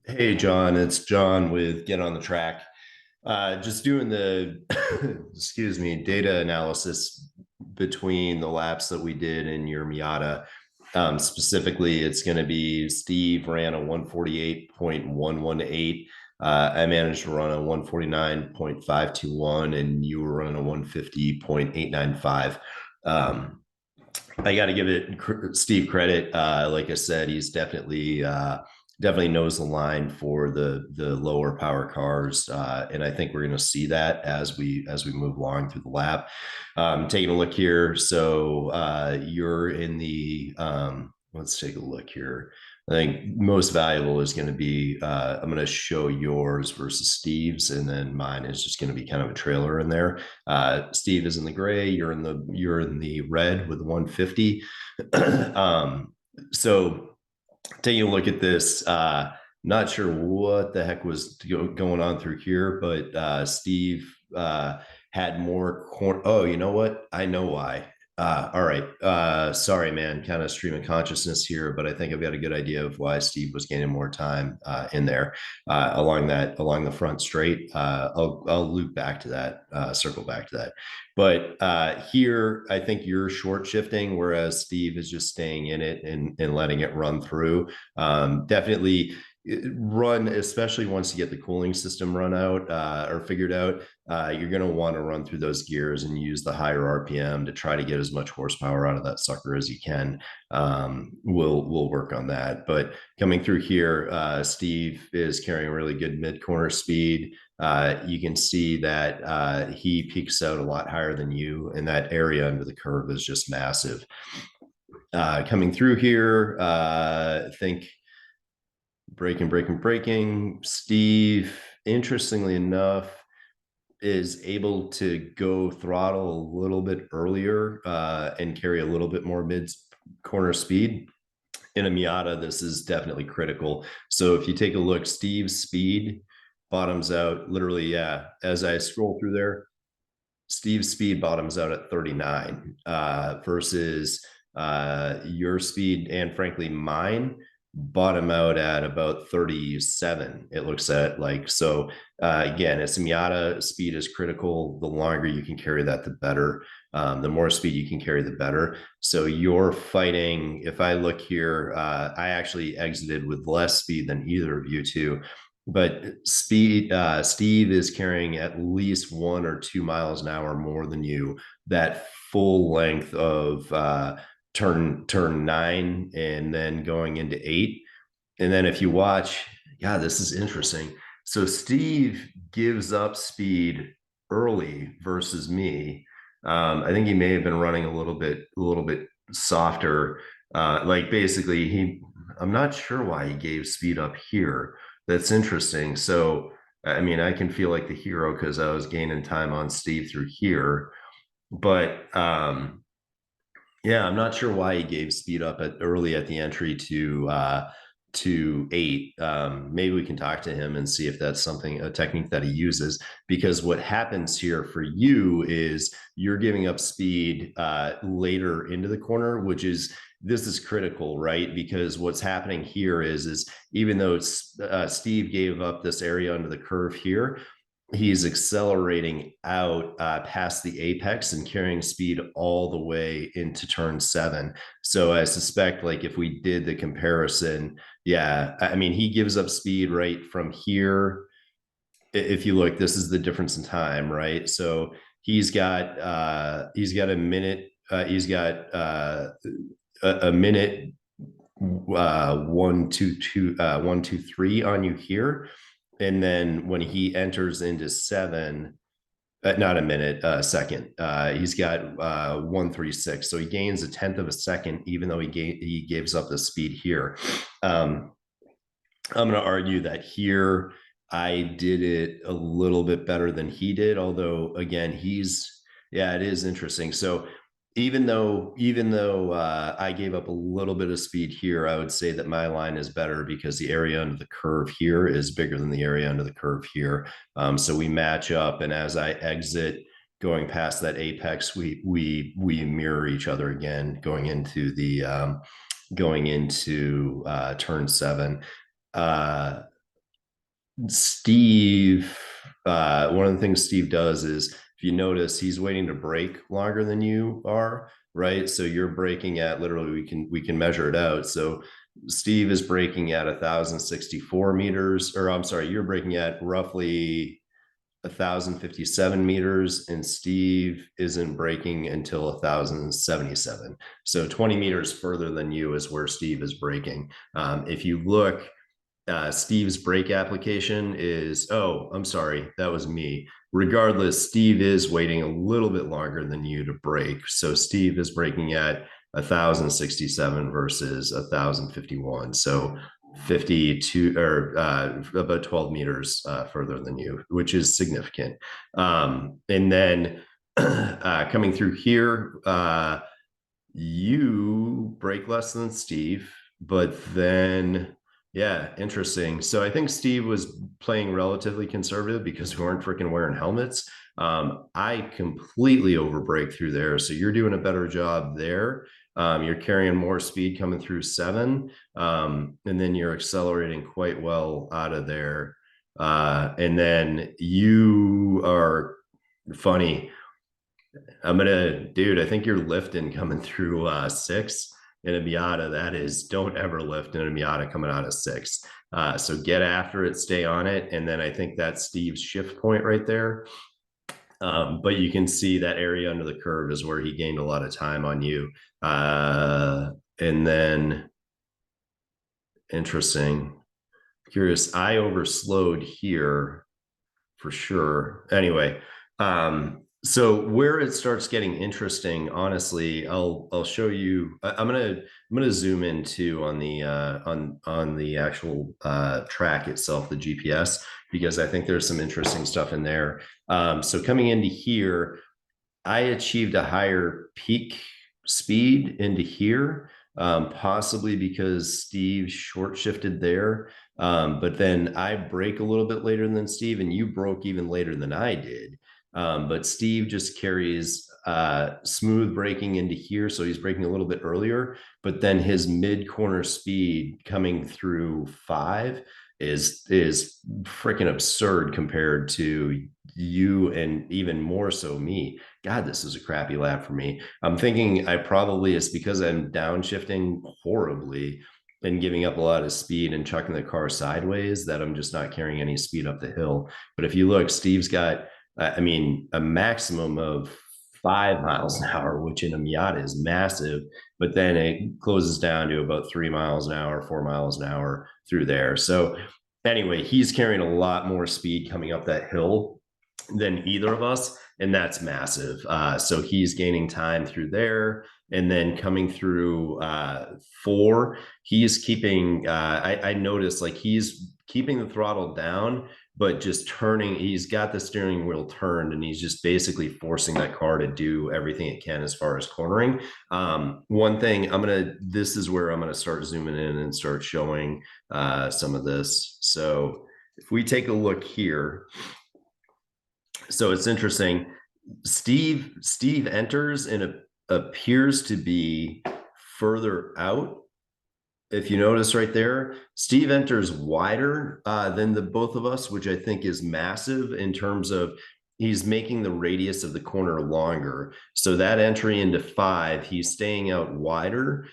Hey, John, it's John with Get on the Track. Just doing the, excuse me, data analysis between the laps that we did in your Miata. Specifically, it's going to be Steve ran a 148.118. I managed to run a 149.521, and you were running a 150.895. I got to give it Steve credit. Like I said, he's definitely knows the line for the lower power cars, and I think we're going to see that as we move along through the lap. Taking a look here, so you're in the let's take a look here. I think most valuable is going to be I'm going to show yours versus Steve's, and then mine is just going to be kind of a trailer in there. Steve is in the gray. You're in the red with 150. So taking a look at this, not sure what the heck was going on through here, but Steve had more corn. Oh, you know what? I know why. All right. Sorry, man. Kind of stream of consciousness here, but I think I've got a good idea of why Steve was gaining more time in there along the front straight. I'll loop back to that, circle back to that. But here, I think you're short shifting, whereas Steve is just staying in it and letting it run through. Definitely run, especially once you get the cooling system run out or figured out. You're going to want to run through those gears and use the higher RPM to try to get as much horsepower out of that sucker as you can. We'll work on that. But coming through here, Steve is carrying a really good mid corner speed. You can see that he peaks out a lot higher than you, and that area under the curve is just massive. Coming through here, I think braking. Steve, interestingly enough, is able to go throttle a little bit earlier and carry a little bit more mid corner speed. In a Miata, this is definitely critical. So if you take a look, Steve's speed bottoms out literally, yeah, as I scroll through there, Steve's speed bottoms out at 39 versus your speed and frankly mine bottom out at about 37. It looks at like so. Again, it's a Miata. Speed is critical. The longer you can carry that, the better. The more speed you can carry, the better. So you're fighting. If I look here, I actually exited with less speed than either of you two, but Steve is carrying at least 1 or 2 miles an hour more than you. That full length of turn 9 and then going into 8. And then if you watch, yeah, this is interesting. So Steve gives up speed early versus me. I think he may have been running a little bit softer. Like basically, I'm not sure why he gave speed up here. That's interesting. So, I mean, I can feel like the hero because I was gaining time on Steve through here. But yeah, I'm not sure why he gave speed up early at the entry to 8. Maybe we can talk to him and see if that's a technique that he uses. Because what happens here for you is you're giving up speed later into the corner, which is this is critical, right? Because what's happening here is even though Steve gave up this area under the curve here, he's accelerating out past the apex and carrying speed all the way into turn 7. So I suspect, like, if we did the comparison, yeah, I mean, he gives up speed right from here. If you look, this is the difference in time, right? So he's got a minute. He's got a minute 1 2 2 1 2 3 on you here, and then when he enters into 7, not a minute, a second, he's got 136, so he gains a tenth of a second even though he gives up the speed here. I'm going to argue that here I did it a little bit better than he did, although again, yeah, it is interesting. So even though I gave up a little bit of speed here, I would say that my line is better because the area under the curve here is bigger than the area under the curve here. So we match up, and as I exit, going past that apex, we mirror each other again, going into turn 7. Steve, one of the things Steve does is, if you notice, he's waiting to brake longer than you are, right? So you're braking at, literally, we can measure it out. So Steve is braking at 1,064 meters, or I'm sorry, you're braking at roughly 1,057 meters, and Steve isn't braking until 1,077. So 20 meters further than you is where Steve is braking. If you look, Steve's brake application is, oh, I'm sorry, that was me. Regardless, Steve is waiting a little bit longer than you to brake. So Steve is braking at 1,067 versus 1,051. So 52, or about 12 meters further than you, which is significant. And then coming through here, you brake less than Steve, but then, yeah, interesting. So I think Steve was playing relatively conservative because we weren't freaking wearing helmets. I completely overbrake through there. So you're doing a better job there. You're carrying more speed coming through 7. And then you're accelerating quite well out of there. And then you are funny. Dude, I think you're lifting coming through 6 in a Miata. That is, don't ever lift in a Miata coming out of 6. So get after it, stay on it. And then I think that's Steve's shift point right there. But you can see that area under the curve is where he gained a lot of time on you. And then, interesting, curious, I overslowed here for sure. Anyway, so where it starts getting interesting, honestly, I'll show you. I'm gonna zoom in too on the on the actual track itself, the GPS, because I think there's some interesting stuff in there. So coming into here, I achieved a higher peak speed into here, possibly because Steve short shifted there. But then I brake a little bit later than Steve, and you broke even later than I did. But Steve just carries smooth braking into here, so he's braking a little bit earlier. But then his mid corner speed coming through 5 is freaking absurd compared to you, and even more so me. God, this is a crappy lap for me. I'm thinking I probably, it's because I'm downshifting horribly and giving up a lot of speed and chucking the car sideways that I'm just not carrying any speed up the hill. But if you look, Steve's got, I mean, a maximum of 5 miles an hour, which in a Miata is massive, but then it closes down to about 3 miles an hour, 4 miles an hour through there. So anyway, he's carrying a lot more speed coming up that hill than either of us, and that's massive. So he's gaining time through there, and then coming through 4, he's keeping. I noticed, like, he's keeping the throttle down, but just turning. He's got the steering wheel turned, and he's just basically forcing that car to do everything it can as far as cornering. One thing this is where I'm gonna start zooming in and start showing some of this. So if we take a look here, so it's interesting. Steve enters and it appears to be further out. If you notice right there, Steve enters wider than the both of us, which I think is massive in terms of he's making the radius of the corner longer. So that entry into 5, he's staying out wider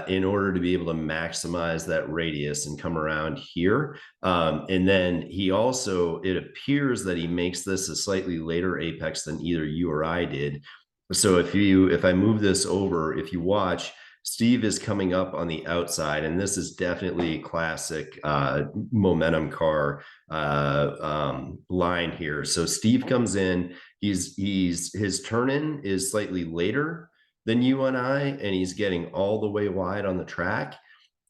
in order to be able to maximize that radius and come around here. And then he also, it appears that he makes this a slightly later apex than either you or I did. So if I move this over, if you watch, Steve is coming up on the outside, and this is definitely a classic momentum car line here. So Steve comes in, his turn in is slightly later than you and I, and he's getting all the way wide on the track.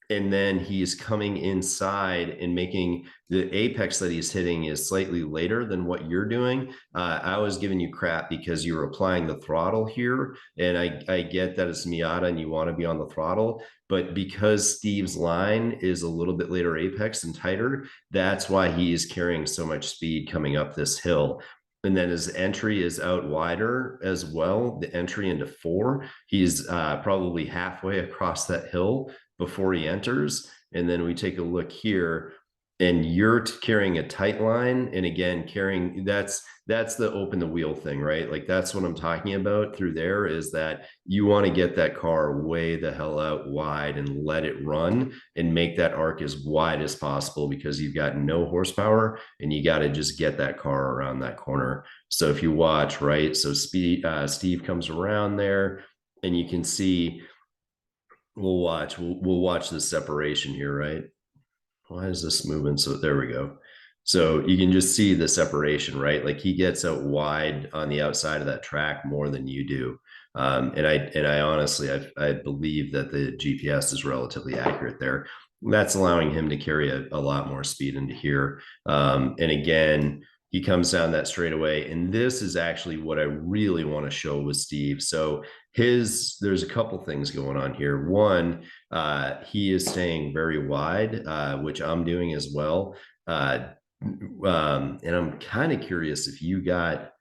And then he's coming inside and making the apex that he's hitting is slightly later than what you're doing. I was giving you crap because you're applying the throttle here, and I get that it's Miata and you want to be on the throttle, but because Steve's line is a little bit later apex and tighter, that's why he is carrying so much speed coming up this hill. And then his entry is out wider as well. The entry into 4, he's probably halfway across that hill before he enters. And then we take a look here, and you're carrying a tight line, and again carrying, that's the open the wheel thing, right? Like that's what I'm talking about through there, is that you want to get that car way the hell out wide and let it run and make that arc as wide as possible, because you've got no horsepower and you got to just get that car around that corner. So if you watch, right, so Steve comes around there, and you can see, we'll watch the separation here, right? Why is this moving? So there we go. So you can just see the separation, right? Like he gets out wide on the outside of that track more than you do. And I honestly, I believe that the GPS is relatively accurate there. That's allowing him to carry a lot more speed into here. And again, he comes down that straightaway. And this is actually what I really want to show with Steve. So there's a couple things going on here. One, he is staying very wide, which I'm doing as well. And I'm kind of curious if you got,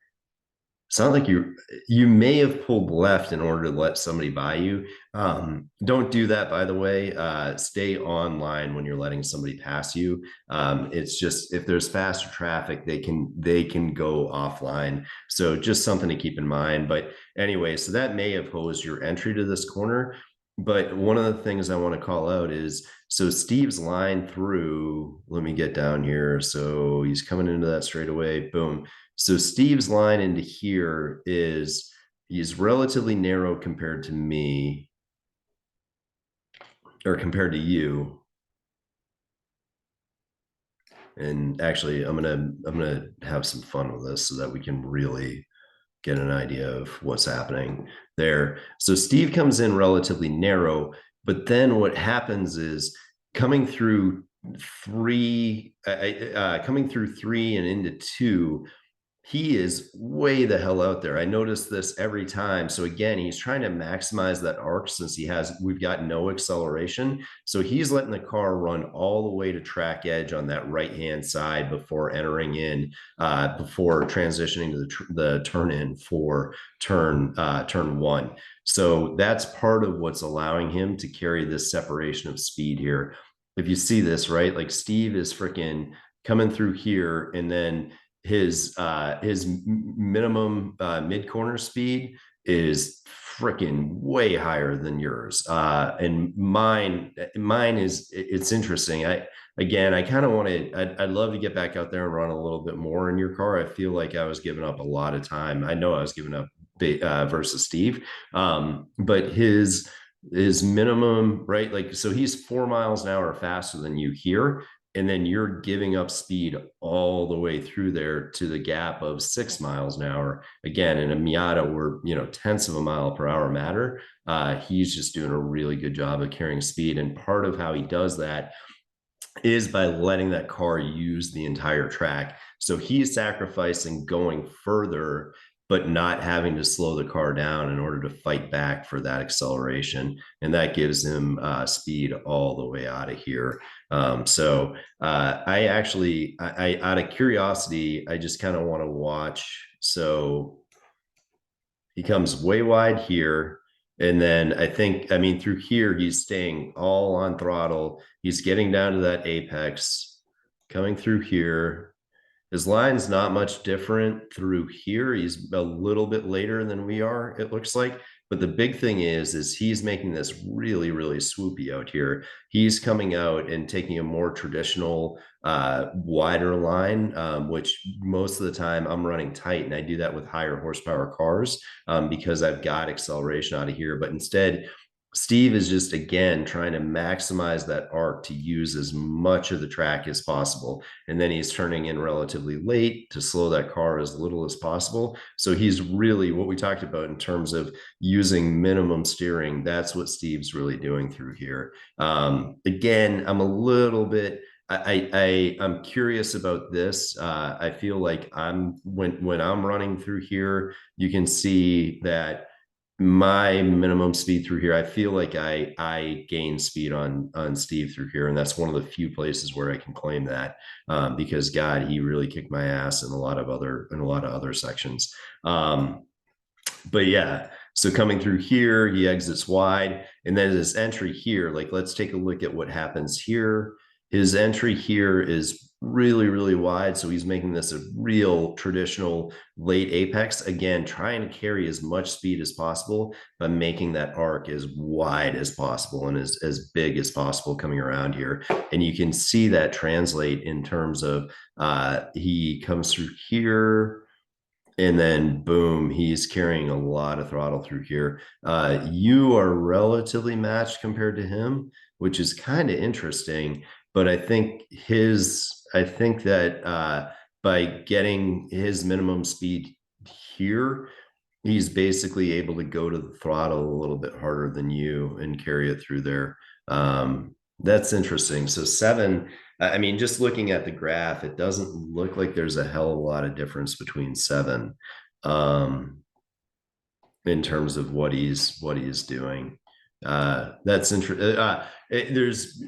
sound like you may have pulled left in order to let somebody by you. Don't do that, by the way. Stay online when you're letting somebody pass you. It's just, if there's faster traffic, they can go offline. So just something to keep in mind. But anyway, so that may have hosed your entry to this corner. But one of the things I want to call out is, so Steve's line through, let me get down here. So he's coming into that straightaway, boom. So Steve's line into here is, he's relatively narrow compared to me, or compared to you. And actually, I'm gonna have some fun with this so that we can really get an idea of what's happening there. So Steve comes in relatively narrow, but then what happens is, coming through coming through three and into two, he is way the hell out there. I notice this every time. So again, he's trying to maximize that arc, since we've got no acceleration. So he's letting the car run all the way to track edge on that right-hand side before entering in, before transitioning to the turn in for turn one. So that's part of what's allowing him to carry this separation of speed here. If you see this, right, like Steve is freaking coming through here, and then his minimum mid corner speed is freaking way higher than yours, and mine is, it's interesting. I kind of want to, I'd love to get back out there and run a little bit more in your car. I feel like I was giving up a lot of time. I know I was giving up versus Steve, but his minimum, right, like, so he's 4 miles an hour faster than you here, and then you're giving up speed all the way through there to the gap of 6 miles an hour. Again, in a Miata, where tenths of a mile per hour matter, he's just doing a really good job of carrying speed. And part of how he does that is by letting that car use the entire track. So he's sacrificing going further, but not having to slow the car down in order to fight back for that acceleration. And that gives him speed all the way out of here. So I actually, out of curiosity, I just kind of want to watch. So he comes way wide here. And then I mean, through here, he's staying all on throttle. He's getting down to that apex, coming through here. His line's not much different through here. He's a little bit later than we are, it looks like. But the big thing is he's making this really, really swoopy out here. He's coming out and taking a more traditional, wider line, which most of the time I'm running tight, and I do that with higher horsepower cars, because I've got acceleration out of here. But instead, Steve is just, again, trying to maximize that arc to use as much of the track as possible. And then he's turning in relatively late to slow that car as little as possible. So he's really, what we talked about in terms of using minimum steering, that's what Steve's really doing through here. Again, I'm a little bit, I'm curious about this. I feel like when I'm running through here, you can see that my minimum speed through here, I feel like I gain speed on Steve through here, and that's one of the few places where I can claim that, because God, he really kicked my ass in a lot of other sections. But yeah, so coming through here, he exits wide, and then his entry here, like, let's take a look at what happens here. His entry here is really, really wide. So he's making this a real traditional late apex. Again, trying to carry as much speed as possible, but making that arc as wide as possible and as big as possible coming around here. And you can see that translate in terms of he comes through here, and then boom, he's carrying a lot of throttle through here. You are relatively matched compared to him, which is kind of interesting. But I think that by getting his minimum speed here, he's basically able to go to the throttle a little bit harder than you and carry it through there. That's interesting. So seven, I mean, just looking at the graph, it doesn't look like there's a hell of a lot of difference between seven in terms of what he's doing. That's interesting. There's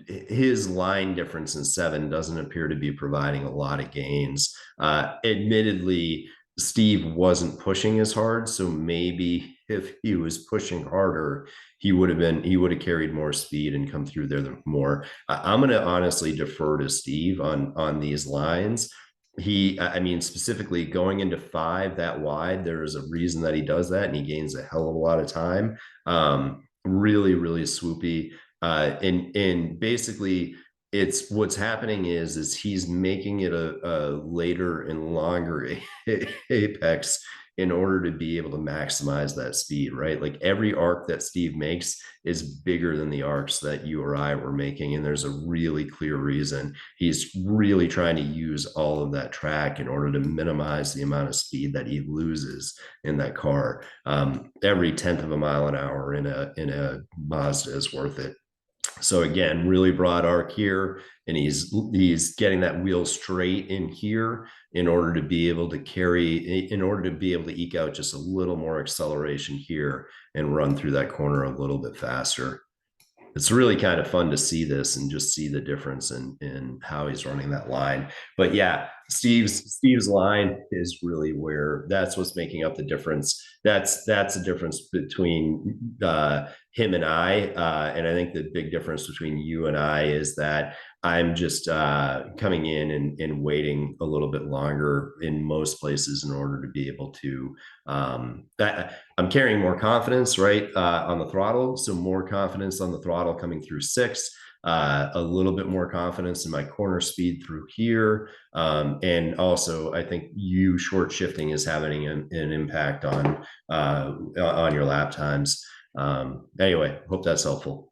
his line difference in seven doesn't appear to be providing a lot of gains. Admittedly, Steve wasn't pushing as hard, so maybe if he was pushing harder, he would have carried more speed and come through there more. I'm going to honestly defer to Steve on these lines. I mean, specifically going into five that wide, there is a reason that he does that, and he gains a hell of a lot of time. Really, really swoopy. And basically, it's what's happening is he's making it a later and longer apex in order to be able to maximize that speed, right? Like every arc that Steve makes is bigger than the arcs that you or I were making. And there's a really clear reason. He's really trying to use all of that track in order to minimize the amount of speed that he loses in that car. Every tenth of a mile an hour in a Mazda is worth it. So again, really broad arc here, and he's getting that wheel straight in here in order to be able to in order to be able to eke out just a little more acceleration here and run through that corner a little bit faster. It's really kind of fun to see this and just see the difference in how he's running that line. But yeah, Steve's line is really where that's what's making up the difference. That's the difference between him and I think the big difference between you and I is that I'm just coming in and waiting a little bit longer in most places in order to be able to I'm carrying more confidence, right, on the throttle. So more confidence on the throttle coming through six, a little bit more confidence in my corner speed through here. And also, I think you short shifting is having an impact on your lap times. Anyway, hope that's helpful.